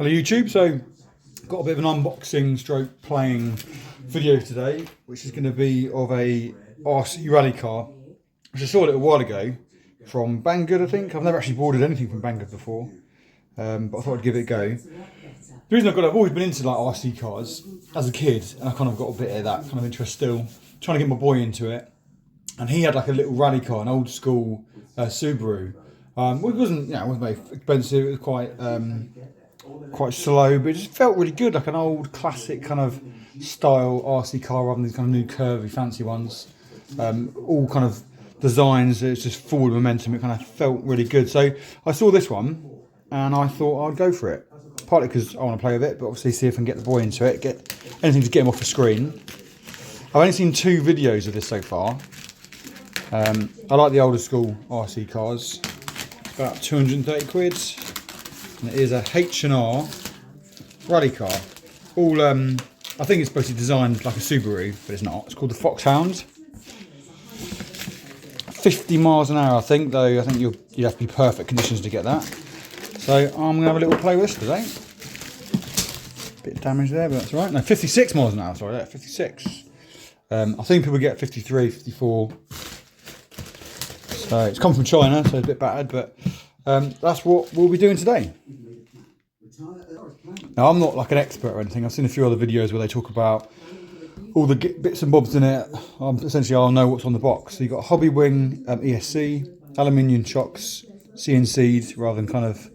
Hello YouTube, so got a bit of an unboxing stroke playing video today, which is going to be of a RC rally car, which I saw a little while ago from Banggood, I think. I've never actually ordered anything from Banggood before, but I thought I'd give it a go. The reason I've always been into like RC cars as a kid, and I kind of got a bit of that kind of interest still, trying to get my boy into it. And he had like a little rally car, an old school Subaru. It wasn't, it wasn't very expensive. It was quite slow, but it just felt really good, like an old classic kind of style RC car rather than these kind of new curvy fancy ones. All kind of designs that it's just forward momentum. It kind of felt really good. So I saw this one and I thought I'd go for it. Partly because I want to play with it, but obviously see if I can get the boy into it, get anything to get him off the screen. I've only seen 2 videos of this so far. I like the older school RC cars. It's about 230 quid. And it is a H&R rally car. All, I think it's supposed to be designed like a Subaru, but it's not. It's called the Foxhound. 50 miles an hour, I think, though I think you have to be perfect conditions to get that. So I'm going to have a little play with this today. Bit of damage there, but that's all right. No, 56 miles an hour, sorry, 56. I think people get 53, 54. So it's come from China, so it's a bit battered, but that's what we'll be doing today. Now, I'm not like an expert or anything. I've seen a few other videos where they talk about all the bits and bobs in it. Essentially, I'll know what's on the box. So you've got a hobby wing, ESC, aluminium shocks, CNC'd rather than kind of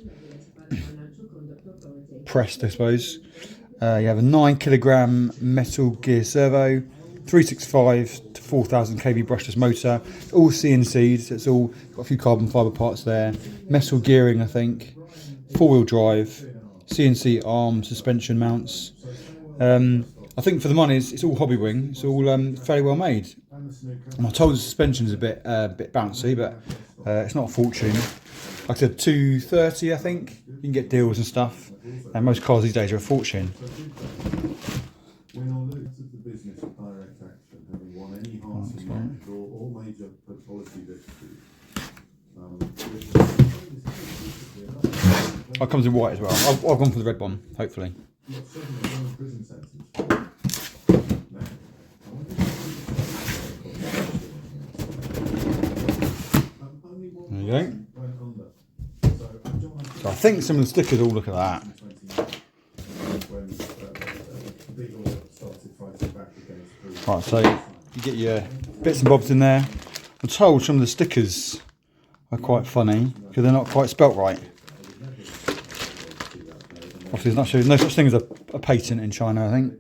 pressed, I suppose. You have a 9 kilogram metal gear servo, 365 to 4000 kV brushless motor, all CNC'd, so it's all got a few carbon fibre parts there, metal gearing I think, 4-wheel drive, CNC arm suspension mounts. I think for the money it's all hobby wing, it's all fairly well made. I'm told the suspension's a bit bouncy, but it's not a fortune. Like I said, 230 I think, you can get deals and stuff, and most cars these days are a fortune. Oh, it comes in white as well. I've gone for the red one, hopefully. There you go. So I think some of the stickers all look at that. Right, so you get your bits and bobs in there. I'm told some of the stickers are quite funny because they're not quite spelt right. Obviously, there's no such thing as a patent in China, I think.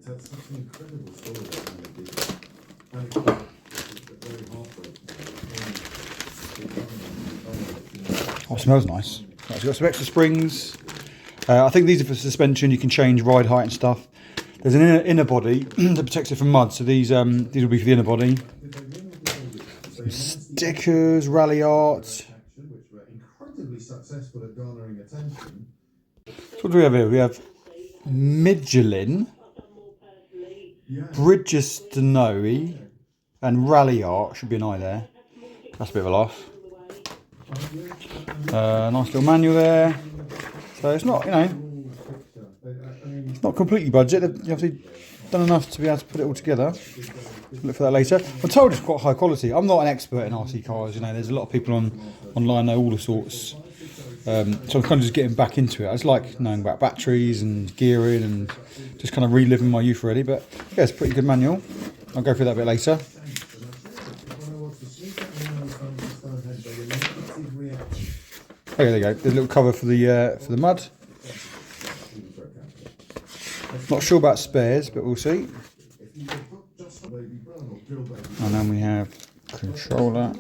Oh, it smells nice. Right, so you've got some extra springs. I think these are for suspension. You can change ride height and stuff. There's an inner body that protects it from mud, so these will be for the inner body. Some stickers, rally art. So what do we have here? We have Makinen, Bridgestone, and rally art. Should be an eye there. That's a bit of a laugh. Nice little manual there. So it's not, it's not completely budget. They've obviously done enough to be able to put it all together. Look for that later. I'm told it's quite high quality. I'm not an expert in RC cars. There's a lot of people online know all the sorts. So I'm kind of just getting back into it. I just like knowing about batteries and gearing and just kind of reliving my youth really. But yeah, it's a pretty good manual. I'll go through that a bit later. Okay, there you go. There's a little cover for the mud. Not sure about spares, but we'll see. And then we have controller.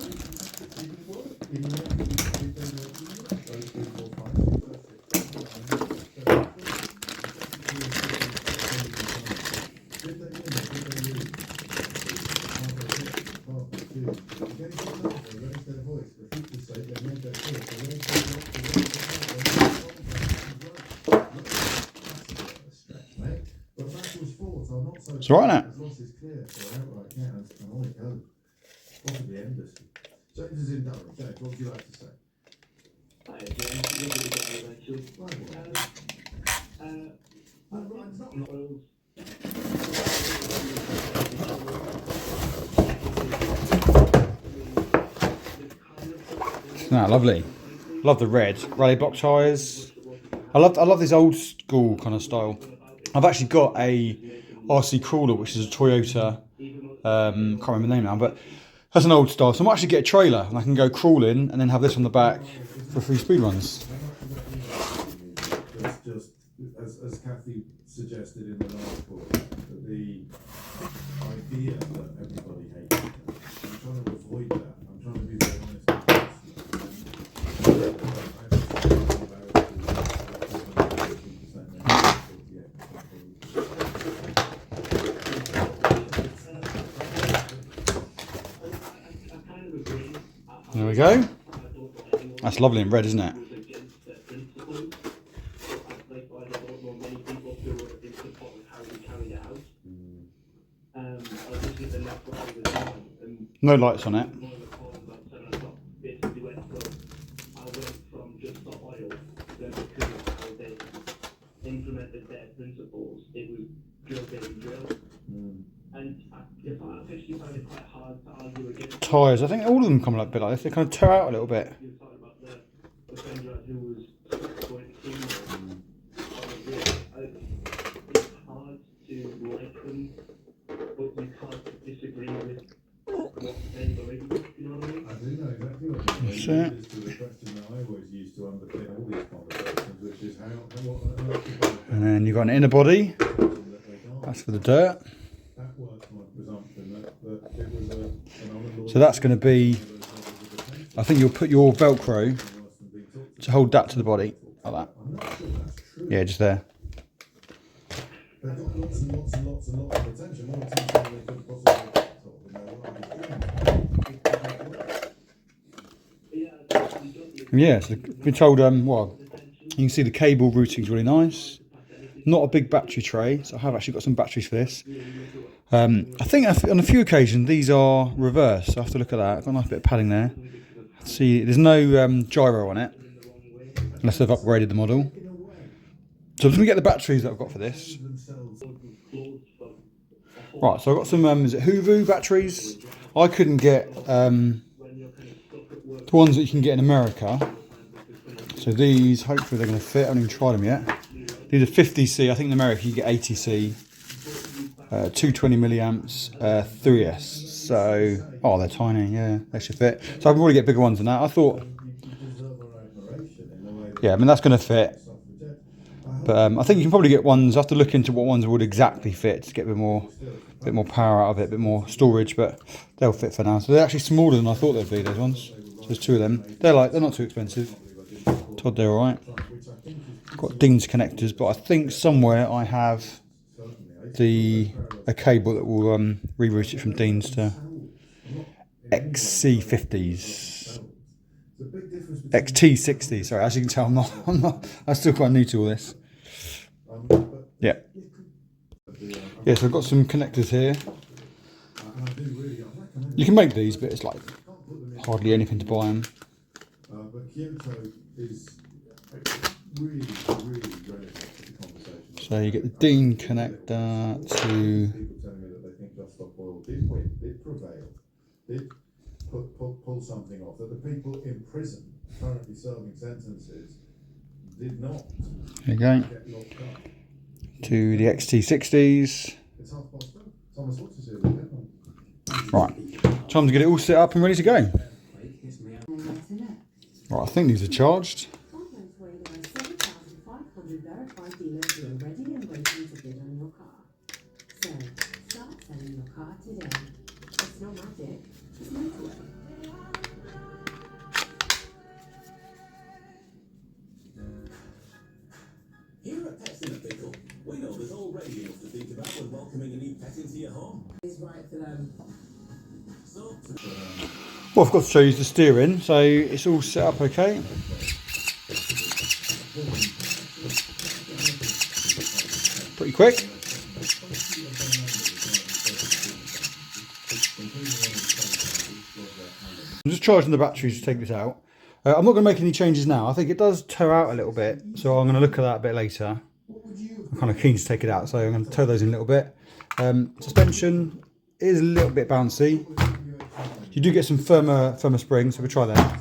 It's right now. Ah, lovely. Love the red rally block tyres. I love this old school kind of style. I've actually got a RC Crawler, which is a Toyota. Can't remember the name now, but that's an old style. So I might actually get a trailer and I can go crawling and then have this on the back for free speed runs. Just as Kathy suggested in the last book, the idea that everybody hates it. I'm trying to avoid that. I'm trying to be very honest with There we go. That's lovely in red, isn't it? No lights on it. Tyres, I think all of them come like a bit like this. They kind of tear out a little bit. That's it. And then you've got an inner body. That's for the dirt. So that's going to be, I think you'll put your Velcro to hold that to the body, like that. Yeah, just there. Yeah, so I've been told, well, you can see the cable routing is really nice. Not a big battery tray, so I have actually got some batteries for this. I think on a few occasions these are reversed, so I have to look at that. I've got a nice bit of padding there. See, there's no gyro on it, unless they've upgraded the model. So I'm just going to get the batteries that I've got for this. Right, so I've got some is it Hoovu batteries. I couldn't get the ones that you can get in America. So these, hopefully they're going to fit. I haven't even tried them yet. These are 50C. I think in America you get 80C. 220 milliamps, 3S. So, oh, they're tiny. Yeah, they should fit. So I can probably get bigger ones than that. I thought, yeah, I mean that's going to fit. But I think you can probably get ones. I have to look into what ones would exactly fit to get a bit more power out of it, a bit more storage. But they'll fit for now. So they're actually smaller than I thought they'd be. Those ones. So there's two of them. They're not too expensive. Todd, they're all right. Got Dean's connectors, but I think somewhere I have a cable that will reroute it from Dean's to XC50s, XT60. Sorry, as you can tell, I'm still quite new to all this. Yeah. Yeah, so I've got some connectors here. You can make these, but it's like hardly anything to buy them. So you get the Dean connector to. People telling me that they think Just Stop Oil did win, did prevail, did pull something off. That the people in prison currently serving sentences did not. There you go. Get locked up. To the XT60s. It's 2:30. Thomas, what's this here? Right, time to get it all set up and ready to go. Right, I think these are charged. Here at Pets in a Pickle, we know there's already enough to think about when welcoming a new pet into your home. It's right for them. So, Well, I've got to show you the steering, so it's all set up okay. Pretty quick. I'm just charging the batteries to take this out. I'm not going to make any changes now. I think it does tear out a little bit, so I'm going to look at that a bit later. I'm kind of keen to take it out, so I'm going to tow those in a little bit. Suspension is a little bit bouncy. You do get some firmer springs, so we'll try that.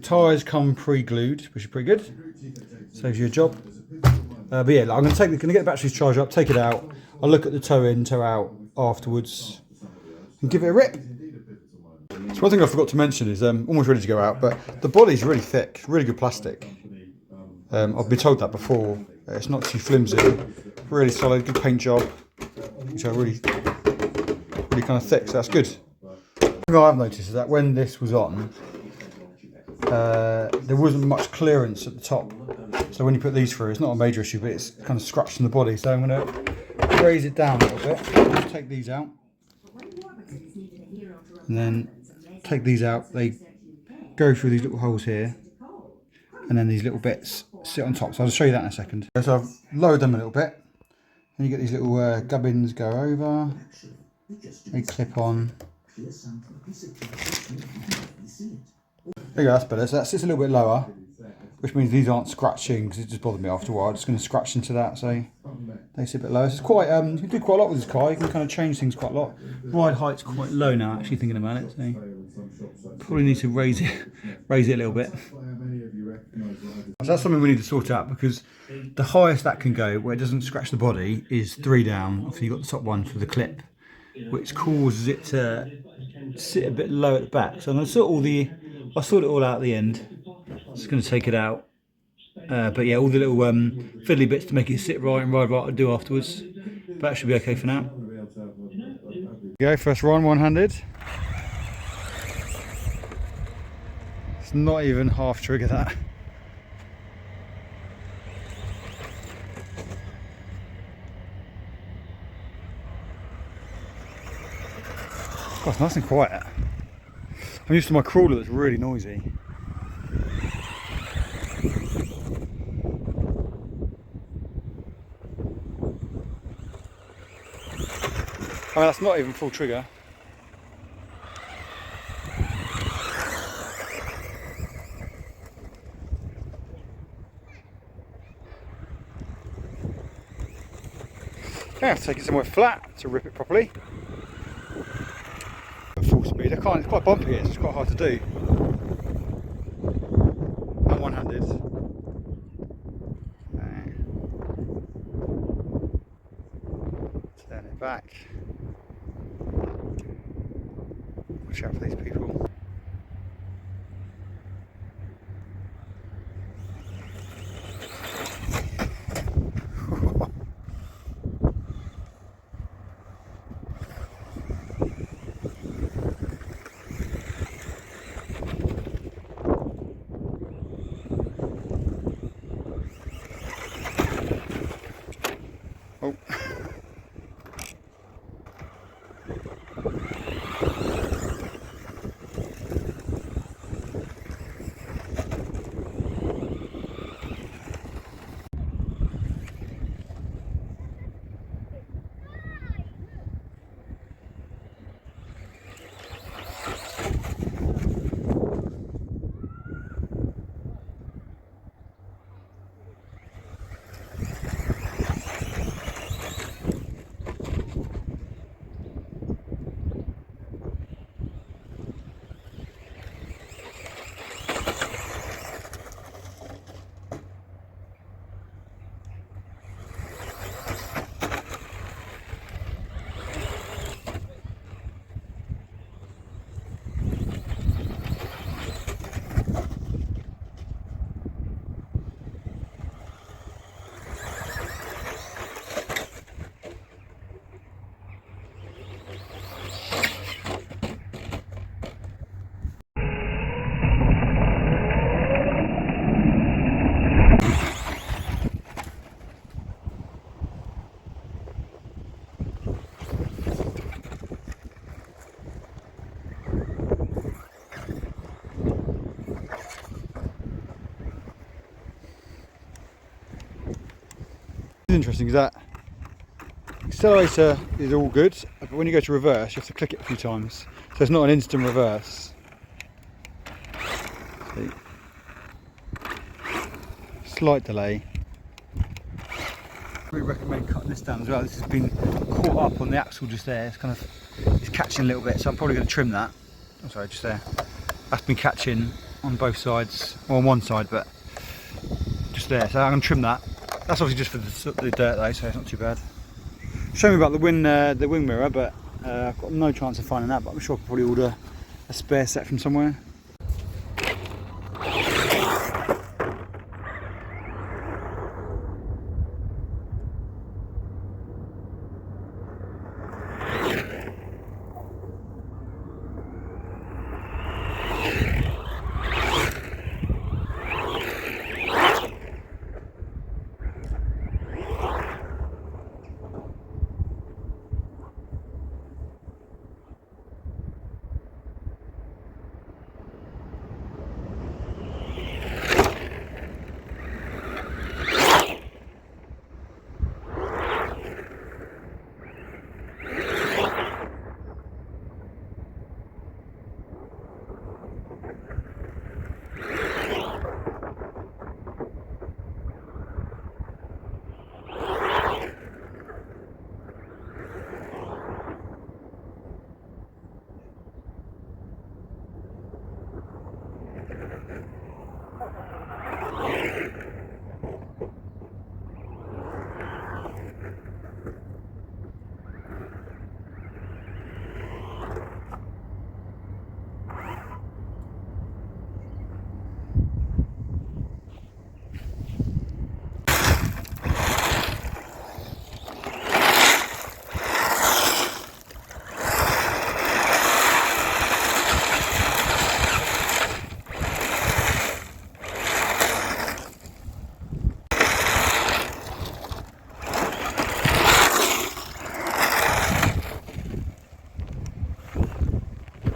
Tyres come pre-glued, which is pretty good. Saves you a job. But yeah, I'm going to get the batteries charged up, take it out. I'll look at the tow in, tow out afterwards, and give it a rip. So one thing I forgot to mention is almost ready to go out, but the body's really thick, really good plastic. I've been told that before. It's not too flimsy, really solid, good paint job, which are really kind of thick, so that's good. The thing I've noticed is that when this was on, there wasn't much clearance at the top. So when you put these through, it's not a major issue, but it's kind of scratching the body. So I'm going to raise it down a little bit. Just take these out, and then take these out. They go through these little holes here, and then these little bits sit on top. So I'll show you that in a second. So I've lowered them a little bit, and you get these little gubbins go over. They clip on. There you go, that's better. So that sits a little bit lower, which means these aren't scratching, because it just bothered me after a while. I'm just going to scratch into that, so they sit a bit lower. So it's quite, you can do quite a lot with this car. You can kind of change things quite a lot. Ride height's quite low now, actually thinking about it. So probably need to raise it a little bit. So that's something we need to sort out, because the highest that can go, where it doesn't scratch the body, is 3 down. Obviously you've got the top one for the clip, which causes it to sit a bit low at the back. So I'm going to I'll sort it all out at the end. Just going to take it out. But yeah, all the little fiddly bits to make it sit right and ride right I'll do afterwards. But that should be okay for now. Go, first run one-handed. It's not even half trigger that. Oh, it's nice and quiet. I'm used to my crawler that's really noisy. I mean, that's not even full trigger. I have to take it somewhere flat to rip it properly. At full speed, I can't, it's quite bumpy, it's quite hard to do. I'm one-handed. Turn it back. Watch out for these people. Oh. Interesting is that accelerator is all good, but when you go to reverse you have to click it a few times, so it's not an instant reverse. See? slight delay. We recommend cutting this down as well. This has been caught up on the axle just there. It's kind of, it's catching a little bit, so I'm probably going to trim that. Oh, sorry, just there. That's been catching on both sides, or on one side, but just there. So I'm going to trim that. That's obviously just for the dirt though, so it's not too bad. Show me about the wing mirror, but I've got no chance of finding that. But I'm sure I could probably order a spare set from somewhere.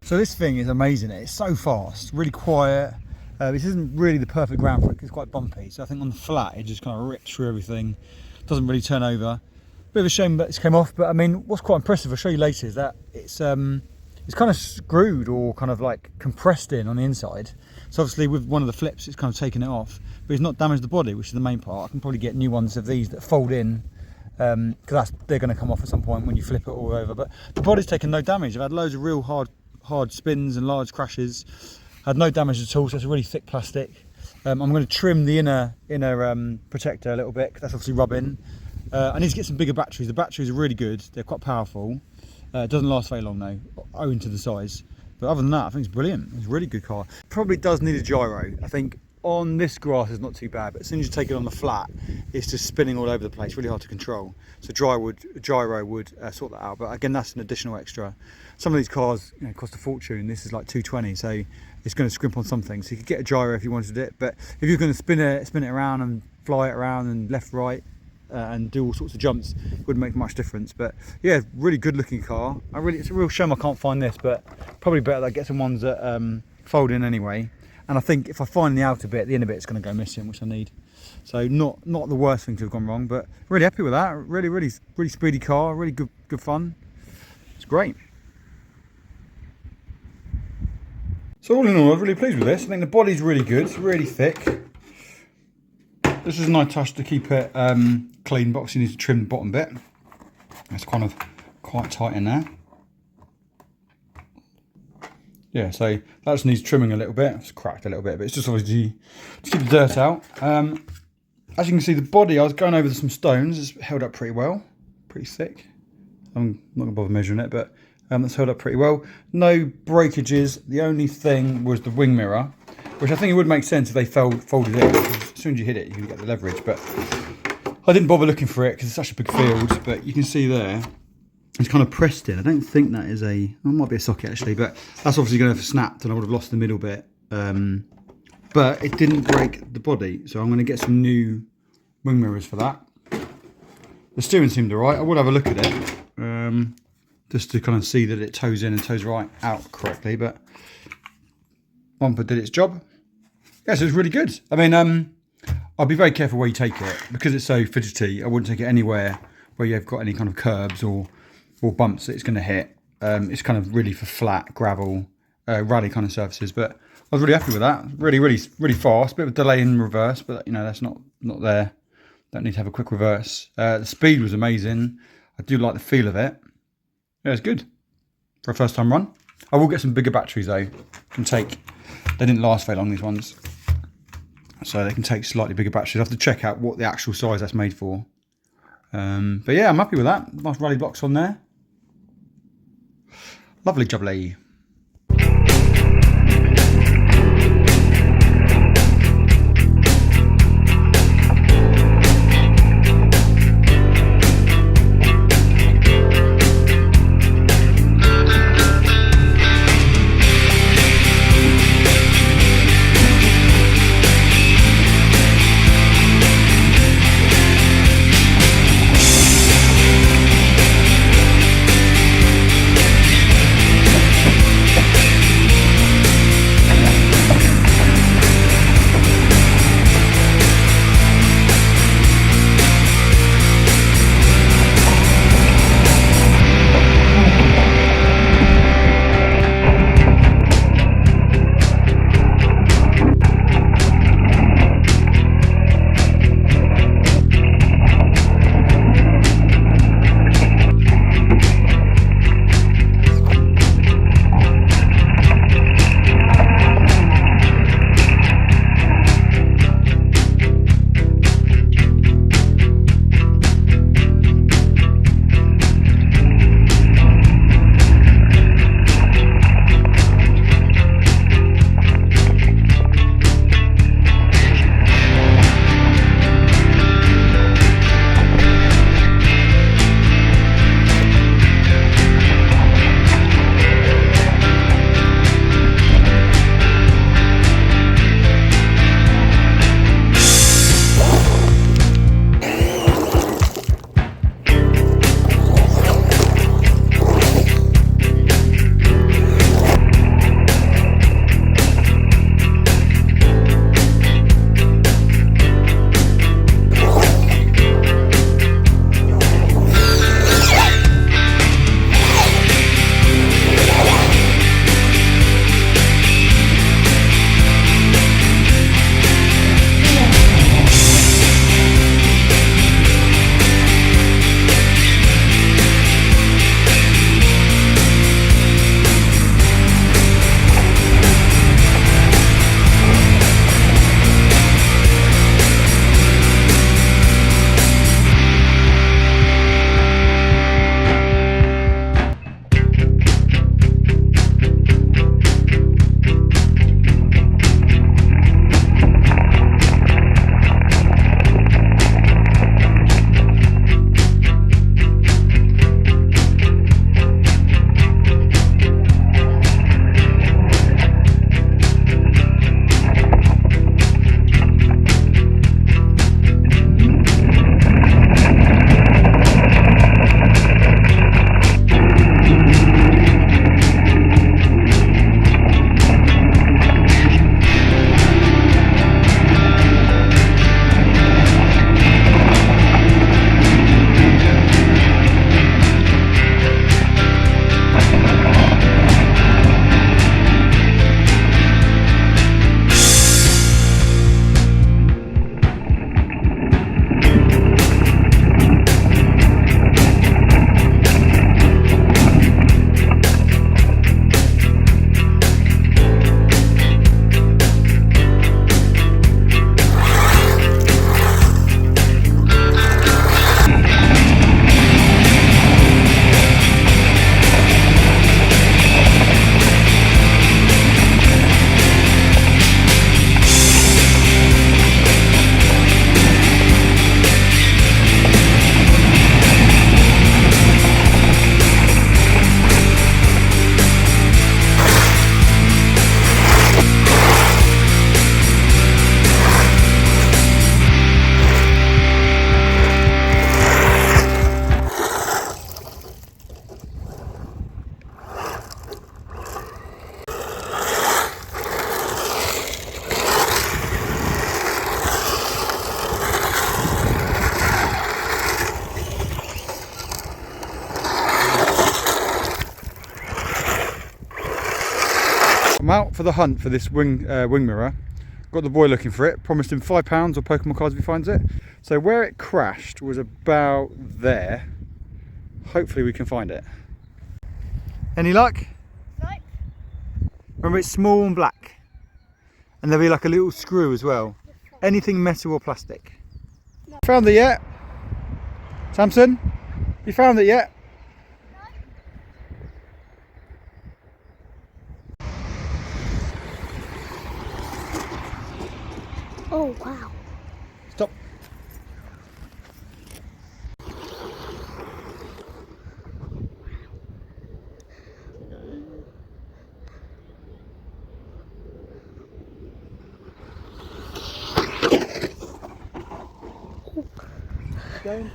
So this thing is amazing. It's so fast, really quiet. This isn't really the perfect ground for it because it's quite bumpy. So I think on the flat, it just kind of rips through everything. Doesn't really turn over. Bit of a shame that this came off, but I mean, what's quite impressive, I'll show you later, is that it's kind of screwed or kind of like compressed in on the inside. So obviously with one of the flips, it's kind of taken it off, but it's not damaged the body, which is the main part. I can probably get new ones of these that fold in, because they're going to come off at some point when you flip it all over. But the body's taken no damage. I've had loads of real hard spins and large crashes. Had no damage at all, so it's a really thick plastic. I'm going to trim the inner protector a little bit, because that's obviously rubbing. I need to get some bigger batteries. The batteries are really good, they're quite powerful. It doesn't last very long though, owing to the size. But other than that, I think it's brilliant. It's a really good car. Probably does need a gyro. I think on this grass is not too bad, but as soon as you take it on the flat, it's just spinning all over the place, really hard to control. So gyro would sort that out, but again, that's an additional extra. Some of these cars, you know, cost a fortune. This is like 220, so it's going to scrimp on something. So you could get a gyro if you wanted it, but if you're going to spin it around and fly it around and left, right, and do all sorts of jumps, it wouldn't make much difference. But yeah, really good looking car. It's a real shame I can't find this, but probably better that I get some ones that fold in anyway. And I think if I find the outer bit, the inner bit's going to go missing, which I need. So not the worst thing to have gone wrong, but really happy with that. Really speedy car, really good fun. It's great. So all in all, I'm really pleased with this. I think the body's really good. It's really thick. This is a nice touch to keep it clean, but obviously you need to trim the bottom bit. It's kind of quite tight in there. Yeah, so that just needs trimming a little bit. It's cracked a little bit, but it's just obviously to keep the dirt out. As you can see, the body, I was going over some stones. It's held up pretty well, pretty thick. I'm not gonna bother measuring it, but that's held up pretty well. No breakages. The only thing was the wing mirror, which I think it would make sense if they folded it. As soon as you hit it, you can get the leverage. But I didn't bother looking for it because it's such a big field. But you can see there, it's kind of pressed in. I don't think that is it might be a socket actually, but that's obviously going to have snapped and I would have lost the middle bit. But it didn't break the body, so I'm going to get some new wing mirrors for that. The steering seemed alright. I will have a look at it, just to kind of see that it toes in and toes right out correctly. But bumper did its job. Yeah, so it's really good. I mean, I'll be very careful where you take it because it's so fidgety. I wouldn't take it anywhere where you've got any kind of curbs or bumps that it's going to hit. It's kind of really for flat gravel, rally kind of surfaces. But I was really happy with that. Really fast. Bit of a delay in reverse, but you know that's not not there. Don't need to have a quick reverse. The speed was amazing. I do like the feel of it. Yeah, it's good for a first time run. I will get some bigger batteries though. They didn't last very long, these ones. So they can take slightly bigger batteries. I have to check out what the actual size that's made for. But yeah, I'm happy with that. Nice rally box on there. Lovely jubbly. I'm out for the hunt for this wing mirror. Got the boy looking for it. Promised him £5 or Pokemon cards if he finds it. So where it crashed was about there. Hopefully we can find it. Any luck? No. Remember, it's small and black. And there'll be like a little screw as well. Anything metal or plastic. No. Found it yet? Samson? You found it yet? Oh wow. Stop. Going.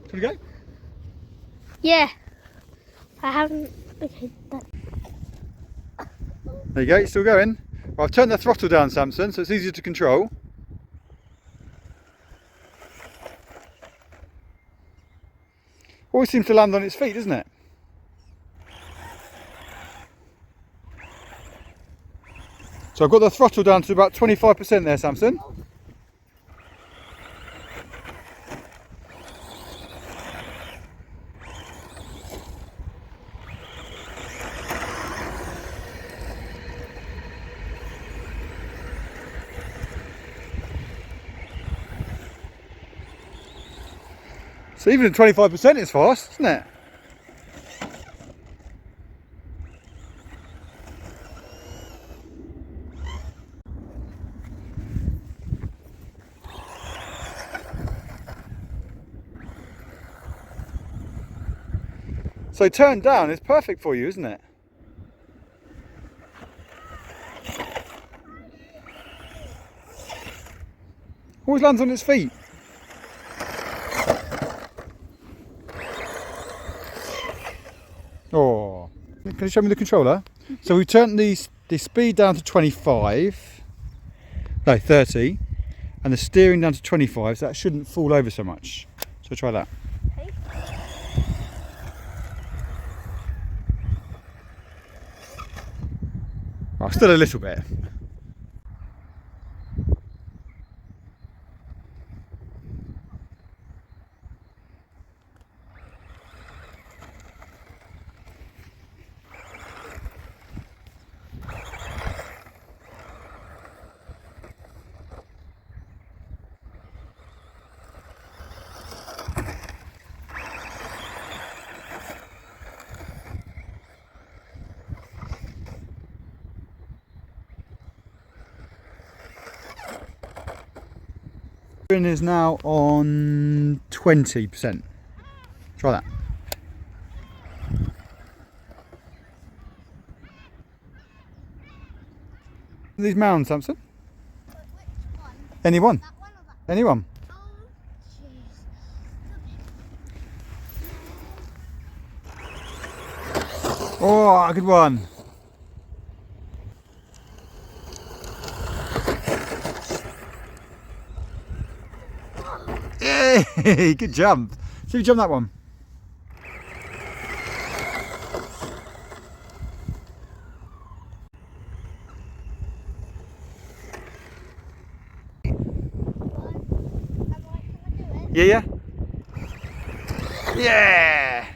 Should we go? Yeah. I haven't. Okay, done. There you go, it's still going. Well, I've turned the throttle down, Samson, so it's easier to control. Always seems to land on its feet, doesn't it? So I've got the throttle down to about 25% there, Samson. So even at 25% it's fast, isn't it? So turned down is perfect for you, isn't it? Always lands on its feet. Oh, can you show me the controller? So we turned the speed down to 25, no 30, and the steering down to 25, so that shouldn't fall over so much. So try that. Okay. Oh, still a little bit. Is now on 20%. Try that. These mounds, Samson? Which one? Any one? That one or that? Any one? Oh, jeez. Oh, good one. Yay! Good jump. See if you jump that one. Yeah, yeah. Yeah!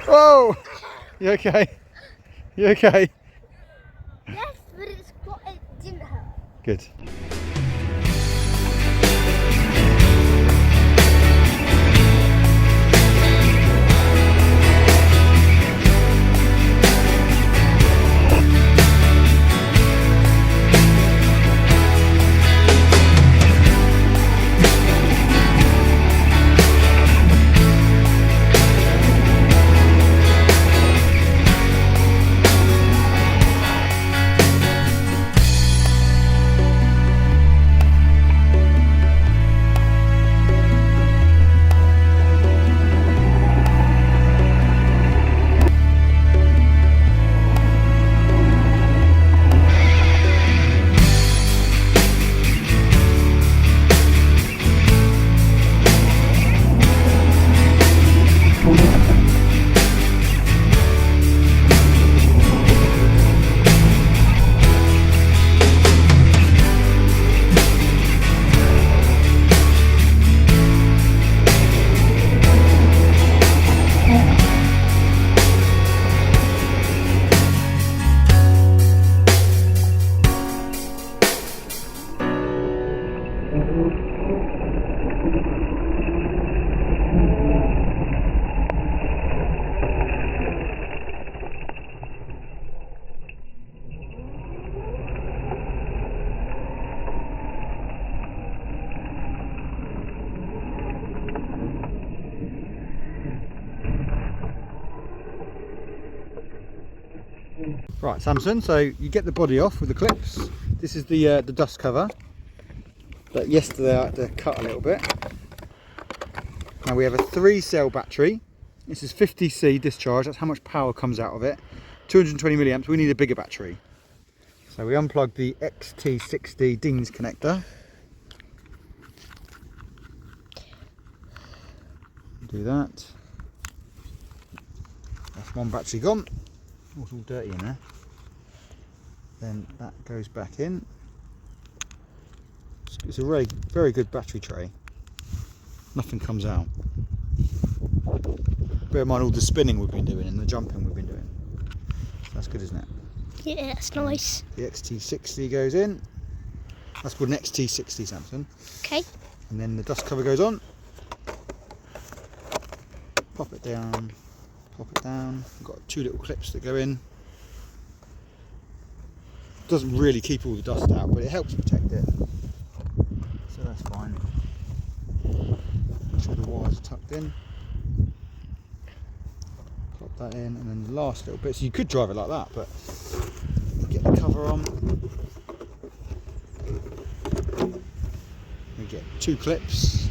Oh! You okay? You okay? Yes, but it didn't hurt. Good. Right, Samson, so you get the body off with the clips. This is the dust cover that yesterday I had to cut a little bit. Now we have a 3-cell battery. This is 50C discharge, that's how much power comes out of it. 220 milliamps, we need a bigger battery. So we unplug the XT60 Dean's connector. Do that. That's one battery gone. Oh, it's all dirty in there. Then that goes back in. It's a really very good battery tray. Nothing comes out. Bear in mind all the spinning we've been doing and the jumping we've been doing. That's good, isn't it? Yeah, that's nice. The XT60 goes in. That's called an XT60, Samson. Okay. And then the dust cover goes on. Pop it down. Pop it down. We've got 2 little clips that go in. Doesn't really keep all the dust out, but it helps protect it. So that's fine. Make sure the wires are tucked in. Pop that in, and then the last little bit. So you could drive it like that, but get the cover on. We get 2 clips.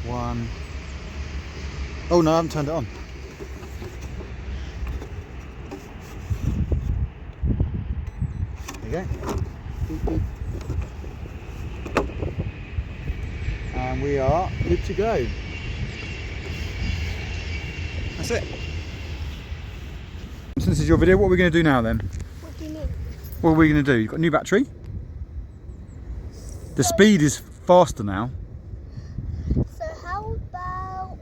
1. Oh no, I haven't turned it on. There you go. Beep, beep. And we are good to go. That's it. So this is your video. What are we going to do now then? What do you mean? What are we going to do? You've got a new battery. The speed is faster now. So how about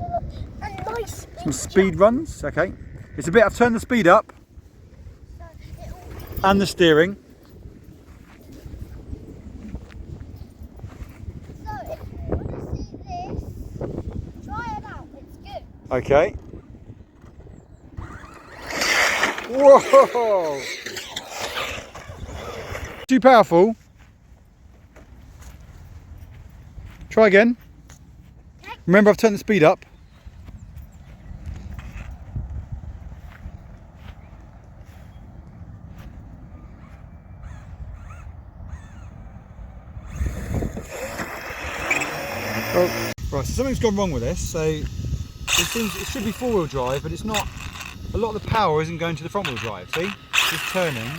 let's do a nice speed Some speed runs. Okay. It's a bit. I've turned the speed up So it'll and the steering. So if you want to see this, try it out. It's good. Okay. Whoa! Too powerful. Try again. Okay. Remember, I've turned the speed up. Oh. Right, so something's gone wrong with this. So it should be 4-wheel drive, but it's not. A lot of the power isn't going to the front-wheel drive. See, it's turning.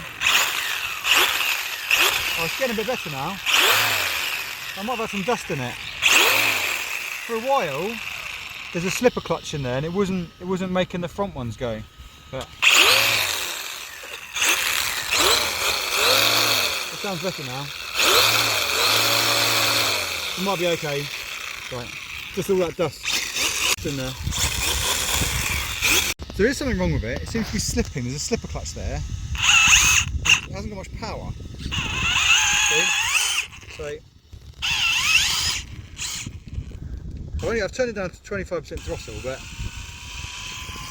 Oh, it's getting a bit better now. I might have had some dust in it. For a while, there's a slipper clutch in there, and it wasn't making the front ones go. But it sounds better now. It might be okay. Right, just all that dust in there. So there is something wrong with it. It seems to be slipping. There's a slipper clutch there. It hasn't got much power. See? So I've turned it down to 25% throttle, but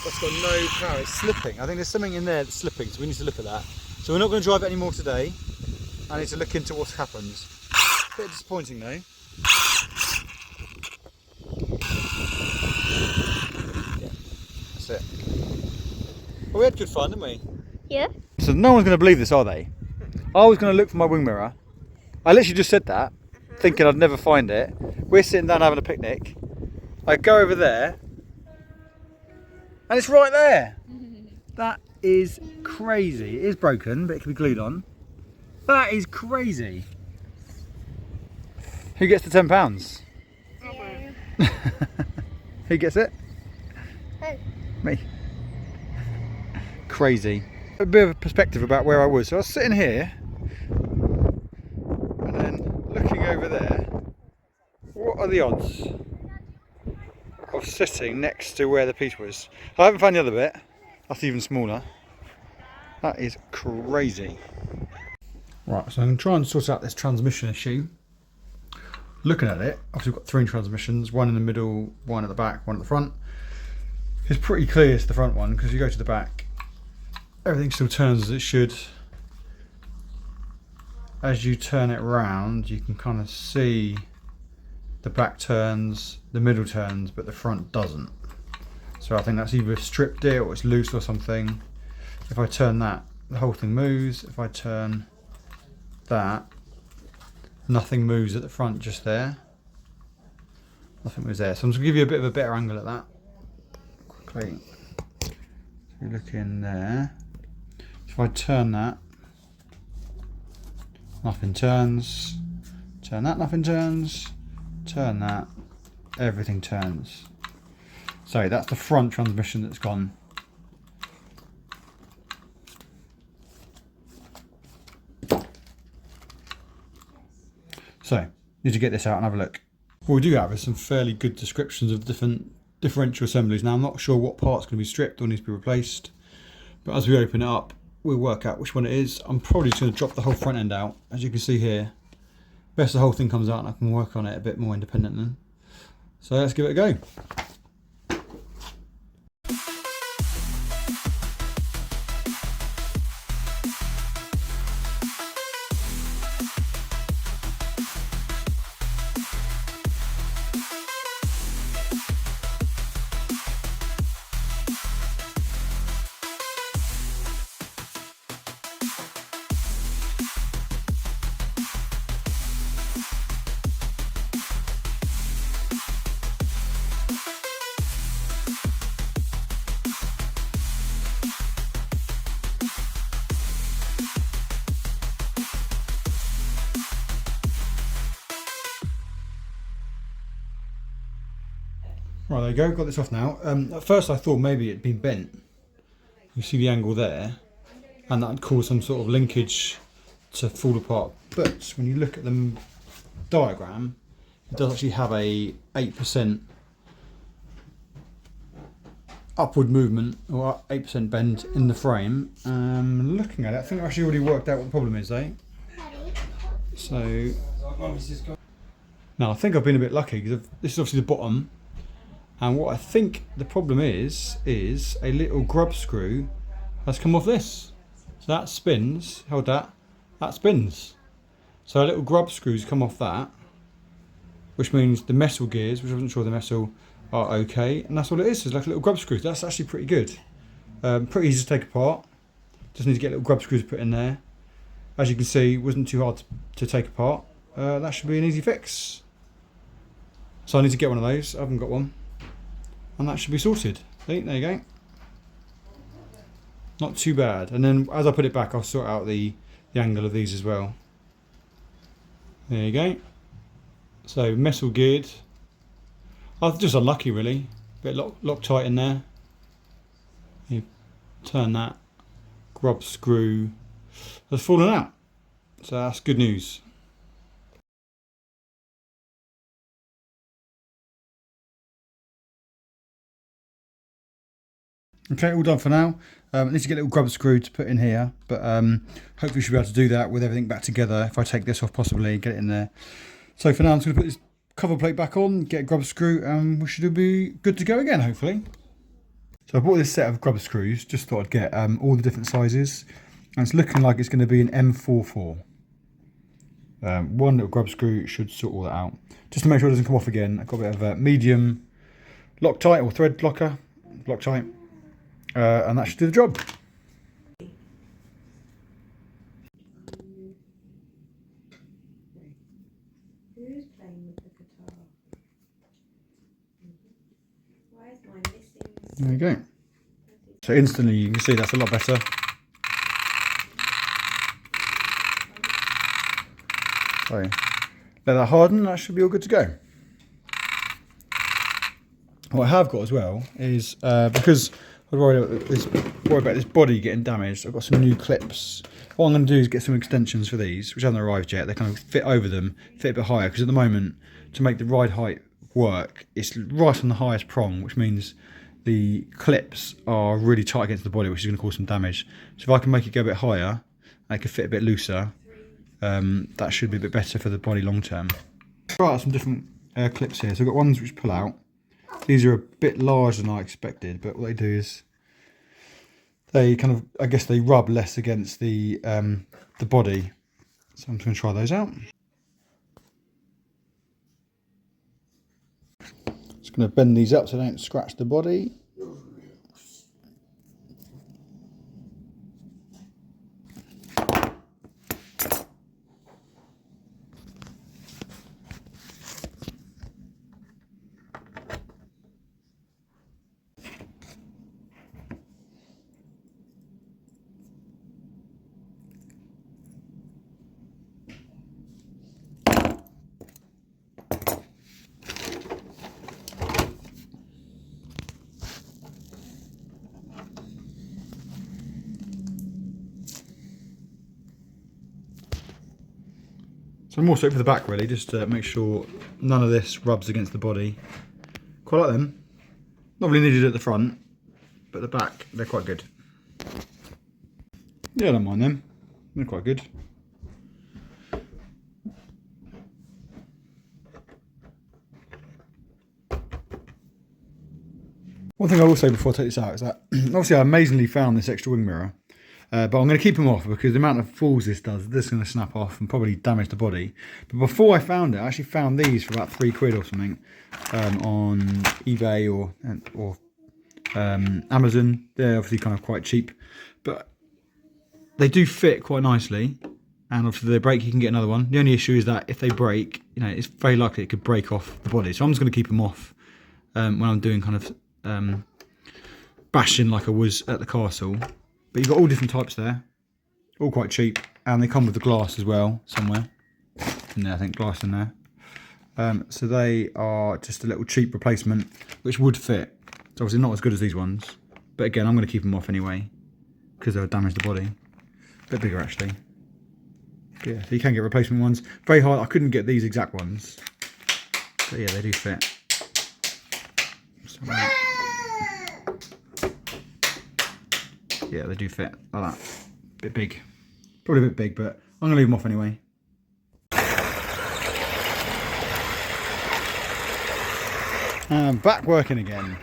that's got no power. It's slipping. I think there's something in there that's slipping, so we need to look at that. So we're not going to drive it anymore today. I need to look into what happens. A bit disappointing though. Yeah, that's it. Well, we had good fun, didn't we? Yeah. So no one's going to believe this, are they? I was going to look for my wing mirror. I literally just said that, thinking I'd never find it. We're sitting down having a picnic. I go over there, and it's right there. That is crazy. It is broken, but it can be glued on. That is crazy. Who gets the £10? Yeah. Who gets it? Oh. Me. Crazy. A bit of a perspective about where I was. So I was sitting here, and then looking over there. What are the odds of sitting next to where the piece was? I haven't found the other bit. That's even smaller. That is crazy. Right, Right, so I'm going to try and sort out this transmission issue. Looking at it, obviously we've got 3 transmissions, one in the middle, one at the back, one at the front. It's pretty clear it's the front one, because if you go to the back, everything still turns as it should. As you turn it round, you can kind of see the back turns, the middle turns, but the front doesn't. So I think that's either stripped it or it's loose or something. If I turn that, the whole thing moves. If I turn that, nothing moves at the front, just there. Nothing moves there. So I'm just going to give you a bit of a better angle at that. Quickly. So you look in there. If I turn that, nothing turns. Turn that, nothing turns. Turn that, everything turns. So that's the front transmission that's gone. So, need to get this out and have a look. What we do have is some fairly good descriptions of different differential assemblies. Now I'm not sure what part's going to be stripped or needs to be replaced, but as we open it up, we'll work out which one it is. I'm probably just going to drop the whole front end out, as you can see here. Best the whole thing comes out and I can work on it a bit more independently. So let's give it a go. Right, there you go, got this off now. At first I thought maybe it'd been bent. You see the angle there, and that would cause some sort of linkage to fall apart. But when you look at the diagram, it does actually have a 8% upward movement, or 8% bend in the frame. Looking at it, I think I've actually already worked out what the problem is, eh? So, now I think I've been a bit lucky, because this is obviously the bottom. And what I think the problem is a little grub screw has come off this. So that spins, hold that spins. So a little grub screws come off that, which means the metal gears, which I wasn't sure the metal are okay. And that's all it is, it's like a little grub screw. That's actually pretty good. Pretty easy to take apart. Just need to get little grub screws put in there. As you can see, it wasn't too hard to take apart. That should be an easy fix. So I need to get one of those, I haven't got one. And that should be sorted. See, there you go. Not too bad. And then as I put it back, I'll sort out the angle of these as well. There you go. So metal geared. I was just unlucky really. Bit Loctite in there. You turn that. Grub screw has fallen out. So that's good news. Okay, all done for now. I need to get a little grub screw to put in here, but hopefully we should be able to do that with everything back together. If I take this off possibly, get it in there. So for now I'm just going to put this cover plate back on, get a grub screw, and we should be good to go again hopefully. So I bought this set of grub screws, just thought I'd get all the different sizes, and it's looking like it's going to be an M44. One little grub screw should sort all that out. Just to make sure it doesn't come off again, I've got a bit of medium Loctite or thread locker, Loctite. And that should do the job. Who's playing with the guitar? Why is mine missing? There you go. So instantly you can see that's a lot better. So let that harden, that should be all good to go. What I have got as well is, because I worry about this body getting damaged, I've got some new clips. What I'm going to do is get some extensions for these, which haven't arrived yet. They kind of fit over them, fit a bit higher, because at the moment, to make the ride height work, it's right on the highest prong, which means the clips are really tight against the body, which is going to cause some damage. So if I can make it go a bit higher, and it can fit a bit looser, that should be a bit better for the body long term. Try out some different clips here. So I've got ones which pull out. These are a bit larger than I expected, but what they do is they kind of, I guess they rub less against the body. So I'm just going to try those out. Just going to bend these up so they don't scratch the body. So more so for the back really, just to make sure none of this rubs against the body. Quite like them. Not really needed at the front, but the back, they're quite good. Yeah, I don't mind them. They're quite good. One thing I will say before I take this out is that obviously I amazingly found this extra wing mirror. But I'm going to keep them off because the amount of falls this does, this is going to snap off and probably damage the body. But before I found it, I actually found these for about £3 or something on eBay or Amazon. They're obviously kind of quite cheap, but they do fit quite nicely. And obviously they break, you can get another one. The only issue is that if they break, you know, it's very likely it could break off the body. So I'm just going to keep them off when I'm doing kind of bashing like I was at the castle. But you've got all different types there, all quite cheap, and they come with the glass as well, somewhere. In there, I think, glass in there. So they are just a little cheap replacement, which would fit. It's obviously not as good as these ones, but again, I'm going to keep them off anyway, because they'll damage the body. A bit bigger, actually. But yeah, so you can get replacement ones. Very hard, I couldn't get these exact ones. But yeah, they do fit. So, yeah, they do fit like that. Bit big. Probably a bit big, but I'm going to leave them off anyway. And back working again.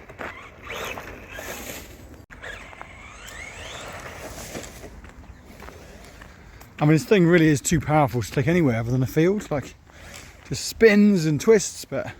I mean, this thing really is too powerful to take anywhere other than a field. Like, just spins and twists, but...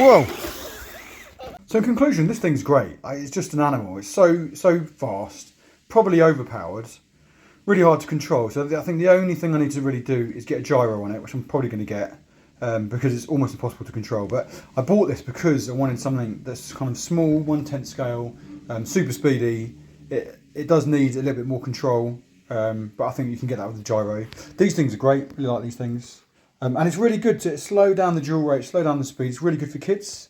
Whoa! So in conclusion, this thing's great. It's just an animal. It's so fast, probably overpowered, really hard to control. So I think the only thing I need to really do is get a gyro on it, which I'm probably going to get because it's almost impossible to control. But I bought this because I wanted something that's kind of small, 1/10 scale, super speedy. It does need a little bit more control, but I think you can get that with the gyro. These things are great. Really like these things. And it's really good to slow down the dual rate, slow down the speed. It's really good for kids.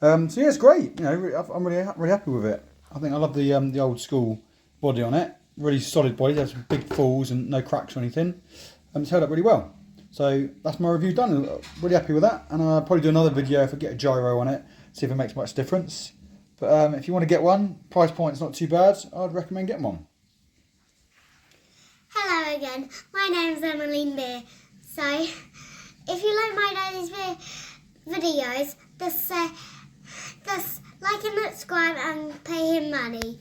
So yeah, it's great. You know, I'm really happy with it. I think I love the old school body on it. Really solid body. There's some big falls and no cracks or anything. It's held up really well. So that's my review done. Really happy with that. And I'll probably do another video if I get a gyro on it, see if it makes much difference. But if you want to get one, price point's not too bad. I'd recommend getting one. Hello again, my name's Emmeline Beer. So, if you like my daddy's videos, just like and subscribe and pay him money.